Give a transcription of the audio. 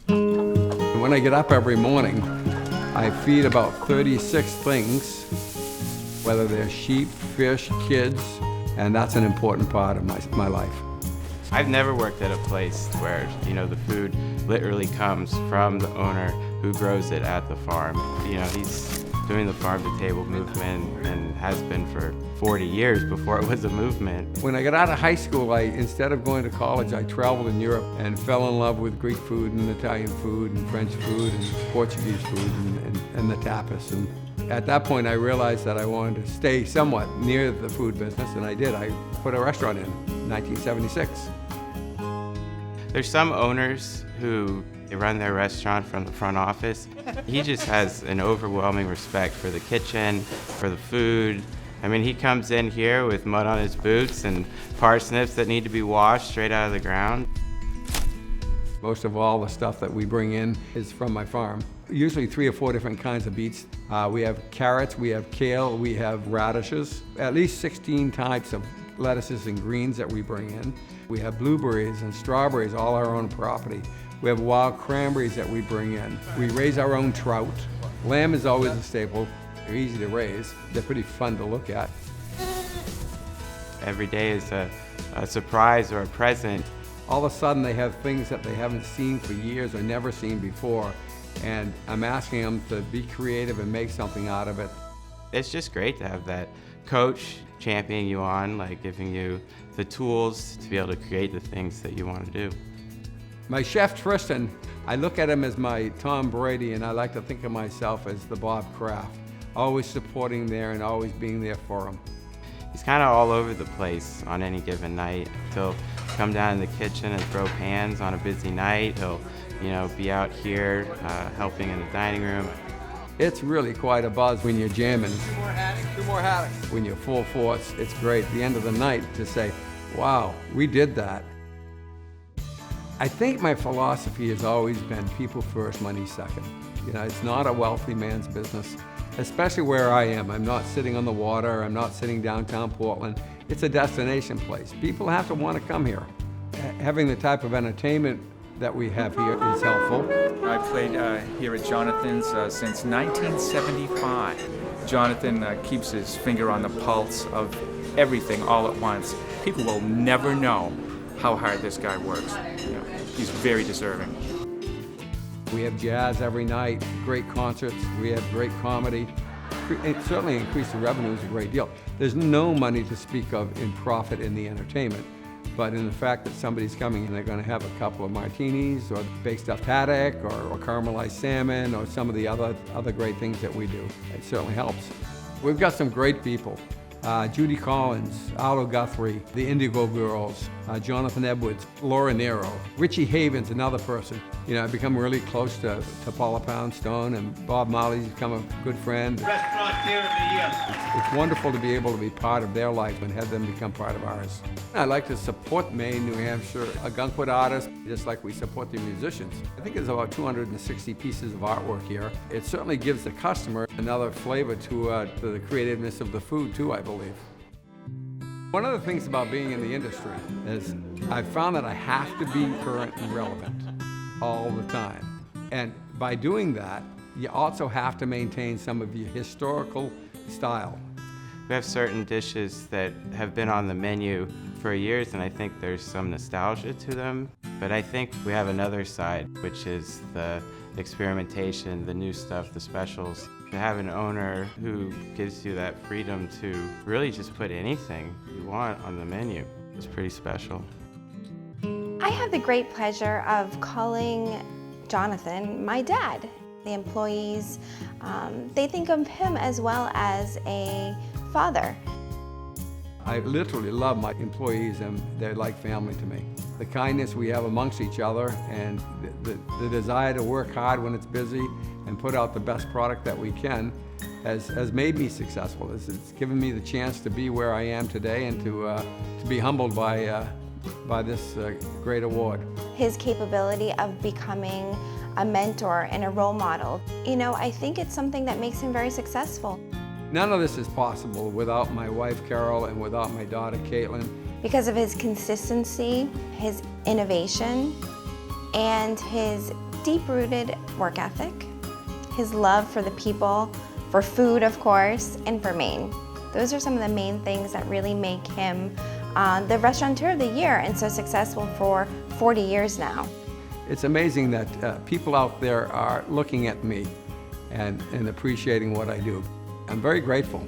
When I get up every morning, I feed about 36 things, whether they're sheep, fish, kids, and that's an important part of my life. I've never worked at a place where, the food literally comes from the owner who grows it at the farm. He's doing the farm-to-table movement and has been for 40 years before it was a movement. When I got out of high school, instead of going to college, I traveled in Europe and fell in love with Greek food and Italian food and French food and Portuguese food and the tapas. And at that point, I realized that I wanted to stay somewhat near the food business, and I did. I put a restaurant in 1976. There's some owners who they run their restaurant from the front office. He just has an overwhelming respect for the kitchen, for the food. I mean, he comes in here with mud on his boots and parsnips that need to be washed straight out of the ground. Most of all the stuff that we bring in is from my farm. Usually 3 or 4 different kinds of beets. We have carrots, we have kale, we have radishes, at least 16 types of lettuces and greens that we bring in. We have blueberries and strawberries, all our own property. We have wild cranberries that we bring in. We raise our own trout. Lamb is always a staple. They're easy to raise. They're pretty fun to look at. Every day is a surprise or a present. All of a sudden they have things that they haven't seen for years or never seen before. And I'm asking them to be creative and make something out of it. It's just great to have that coach championing you on, like giving you the tools to be able to create the things that you want to do. My chef Tristan, I look at him as my Tom Brady, and I like to think of myself as the Bob Kraft, always supporting there and always being there for him. He's kind of all over the place on any given night. He'll come down in the kitchen and throw pans on a busy night. He'll, be out here helping in the dining room. It's really quite a buzz when you're jamming. Two more haddocks. When you're full force, it's great at the end of the night to say, wow, we did that. I think my philosophy has always been people first, money second. It's not a wealthy man's business, especially where I am. I'm not sitting on the water, I'm not sitting downtown Portland. It's a destination place. People have to want to come here. Having the type of entertainment that we have here is helpful. I played here at Jonathan's since 1975. Jonathan keeps his finger on the pulse of everything all at once. People will never know how hard this guy works. He's very deserving. We have jazz every night, great concerts, we have great comedy. It certainly increased the revenues a great deal. There's no money to speak of in profit in the entertainment, but in the fact that somebody's coming and they're going to have a couple of martinis or baked stuffed haddock or caramelized salmon or some of the other great things that we do, it certainly helps. We've got some great people. Judy Collins, Aldo Guthrie, the Indigo Girls, Jonathan Edwards, Laura Nero, Richie Havens, another person. I've become really close to Paula Poundstone, and Bob Marley's become a good friend. Restaurateur of the Year. It's wonderful to be able to be part of their life and have them become part of ours. I like to support Maine, New Hampshire, Ogunquit artists, just like we support the musicians. I think there's about 260 pieces of artwork here. It certainly gives the customer another flavor to the creativeness of the food too, I believe. One of the things about being in the industry is I've found that I have to be current and relevant all the time. And by doing that, you also have to maintain some of your historical style. We have certain dishes that have been on the menu for years, and I think there's some nostalgia to them. But I think we have another side, which is the experimentation, the new stuff, the specials. To have an owner who gives you that freedom to really just put anything you want on the menu is pretty special. I have the great pleasure of calling Jonathan my dad. The employees, they think of him as well as a father. I literally love my employees, and they're like family to me. The kindness we have amongst each other and the desire to work hard when it's busy and put out the best product that we can has made me successful. It's given me the chance to be where I am today and to be humbled by this great award. His capability of becoming a mentor and a role model, I think it's something that makes him very successful. None of this is possible without my wife Carol and without my daughter Caitlin. Because of his consistency, his innovation, and his deep-rooted work ethic, his love for the people, for food, of course, and for Maine. Those are some of the main things that really make him the Restaurateur of the Year and so successful for 40 years now. It's amazing that people out there are looking at me and appreciating what I do. I'm very grateful.